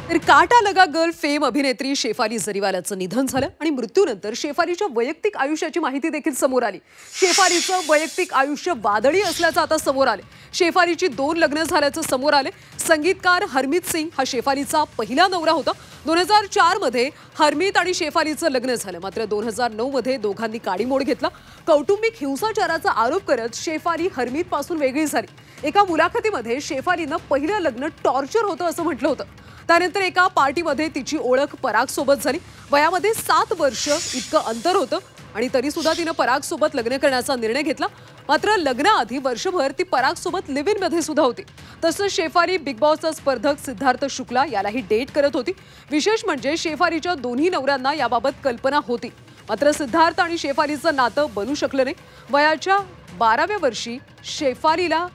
तर काटा लगा गर्ल फेम अभिनेत्री शेफाली जरीवालाचं निधन झालं आणि मृत्यूनंतर शेफालीच्या वैयक्तिक आयुष्याची माहिती देखील समोर आली। शेफालीचं वैयक्तिक आयुष्य वादळी असल्याचं आता समोर आले। शेफालीची 2 लग्न झाल्याचं समोर आले। संगीतकार हरमीत सिंग हा शेफालीचा पहिला नवरा होता। 2004 मध्ये हरमीत आणि शेफालीचं लग्न झालं, मात्र 2009 मध्ये दोघांनी काडीमोड घेतला। कौटुंबिक हिंसाचाराचा आरोप करत शेफाली हरमीत पासून वेगळी झाली। एका मुलाखतीमध्ये शेफालीनं पहिलं लग्न टॉर्चर होतं असं म्हटलं होतं। त्यानंतर एका पार्टीमध्ये तिची ओळख पराग सोबत झाली। वयामध्ये 7 वर्ष इतकं अंतर होतं आणि तरी सुद्धा तिने पराग सोबत लग्न करण्याचा निर्णय घेतला। मात्र लग्नाआधी वर्षभर ती पराग सोबत लिव्ह इन मध्ये सुद्धा होती। तसंच शेफाली बिग बॉसचा स्पर्धक सिद्धार्थ शुक्ला यालाही डेट करत होती। विशेष म्हणजे शेफालीच्या दोन्ही नवऱ्यांना याबाबत कल्पना होती, मात्र सिद्धार्थ आणि शेफालीचं नातं बनू शकलं नाही। वयाच्या 12व्या वर्षी शेफालीला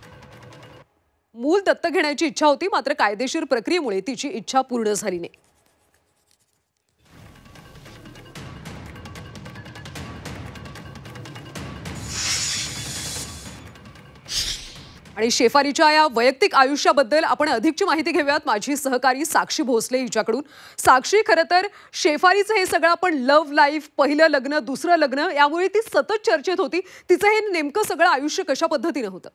मूल दत्तक घेण्याची इच्छा होती, मात्र कायदेशीर प्रक्रियेमुळे तिची इच्छा पूर्ण झाली नाही। आणि शेफालीच्या या वैयक्तिक आयुष्याबद्दल आपण अधिकची माहिती घेऊयात माझी सहकारी साक्षी भोसले हिच्याकडून। साक्षी, खरं तर शेफालीचं हे सगळं आपण लव्ह लाईफ, पहिलं लग्न, दुसरं लग्न, यामुळे ती सतत चर्चेत होती। तिचं हे नेमकं सगळं आयुष्य कशा पद्धतीने होतं?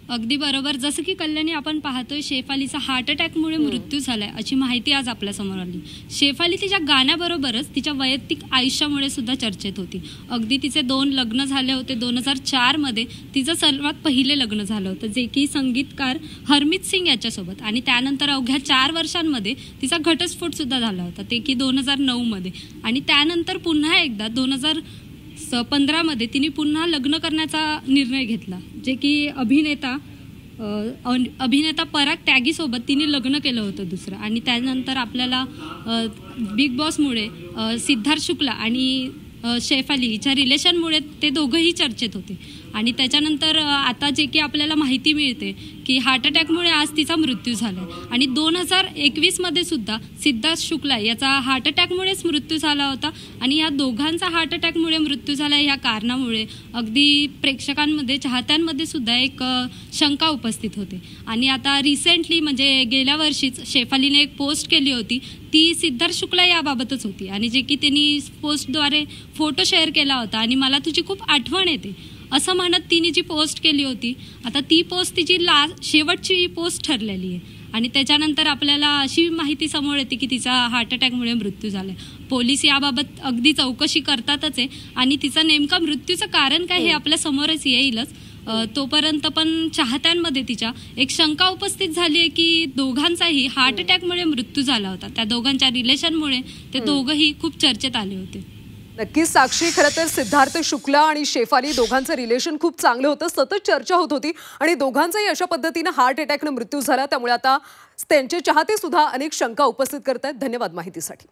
अगदी बरोबर, जसं की कल्याणी आपण पाहतोय शेफालीचा हार्ट अटॅकमुळे मृत्यू झालाय अशी माहिती आज आपल्या समोर आली। शेफाली तिच्या गाण्याबरोबरच तिच्या वैयक्तिक आयुष्यामुळे सुद्धा चर्चेत होती। अगदी तिचे 2 लग्न झाले होते। 2004 मध्ये तिचं सर्वात पहिले लग्न झालं होतं, जे की संगीतकार हरमीत सिंग याच्यासोबत, आणि त्यानंतर अवघ्या 4 वर्षांमध्ये तिचा घटस्फोट सुद्धा झाला होता, ते की 2009 मध्ये। आणि त्यानंतर पुन्हा एकदा 2015 मध्ये तिने पुन्हा लग्न करण्याचा निर्णय घेतला, जे की अभिनेता पराग त्यागीसोबत तिने लग्न केलं होतं दुसरं। आणि त्यानंतर आपल्याला बिग बॉसमुळे सिद्धार्थ शुक्ला आणि शेफाली हिच्या रिलेशनमुळे ते दोघंही चर्चेत होते। आणि त्याच्यानंतर आता जे की आपल्याला माहिती मिळते की हार्ट अटॅकमुळे आज तिचा मृत्यू झाला। आणि 2021 मध्ये सुद्धा सिद्धार्थ शुक्ला याचा हार्ट अटॅकमुळेच मृत्यू झाला होता। आणि या दोघांचा हार्ट अटॅकमुळे मृत्यू झाला या कारणामुळे अगदी प्रेक्षकांमध्ये, चाहत्यांमध्ये सुद्धा एक शंका उपस्थित होते। आणि आता रिसेंटली म्हणजे गेल्या वर्षीच शेफालीने एक पोस्ट केली होती, ती सिद्धार्थ शुक्ला याबाबतच होती, आणि जे की त्यांनी पोस्टद्वारे फोटो शेअर केला होता आणि मला तुझी खूप आठवण येते असं म्हणत तिने जी पोस्ट केली होती, आता ती पोस्ट तिची शेवटची पोस्ट ठरलेली आहे। आणि त्याच्यानंतर आपल्याला अशी माहिती समोर येते की तिचा हार्ट अटॅकमुळे मृत्यू झाला। पोलीस याबाबत अगदी चौकशी करतातच आहे, आणि तिचं नेमका मृत्यूचं कारण काय हे आपल्या समोरच येईलच। तोपर्यंत पण चाहत्यांमध्ये तिच्या एक शंका उपस्थित झाली आहे की दोघांचाही हार्ट अटॅकमुळे मृत्यू झाला होता। त्या दोघांच्या रिलेशनमुळे ते दोघंही खूप चर्चेत आले होते। नक्कीच साक्षी, खरं तर सिद्धार्थ शुक्ला आणि शेफाली दोघांचं रिलेशन खूप चांगलं होतं, सतत चर्चा होत होती, आणि दोघांचाही अशा पद्धतीने हार्ट अटॅकने मृत्यू झाला। त्यामुळे आता त्यांचे चाहते सुद्धा अनेक शंका उपस्थित करतायत। धन्यवाद माहितीसाठी।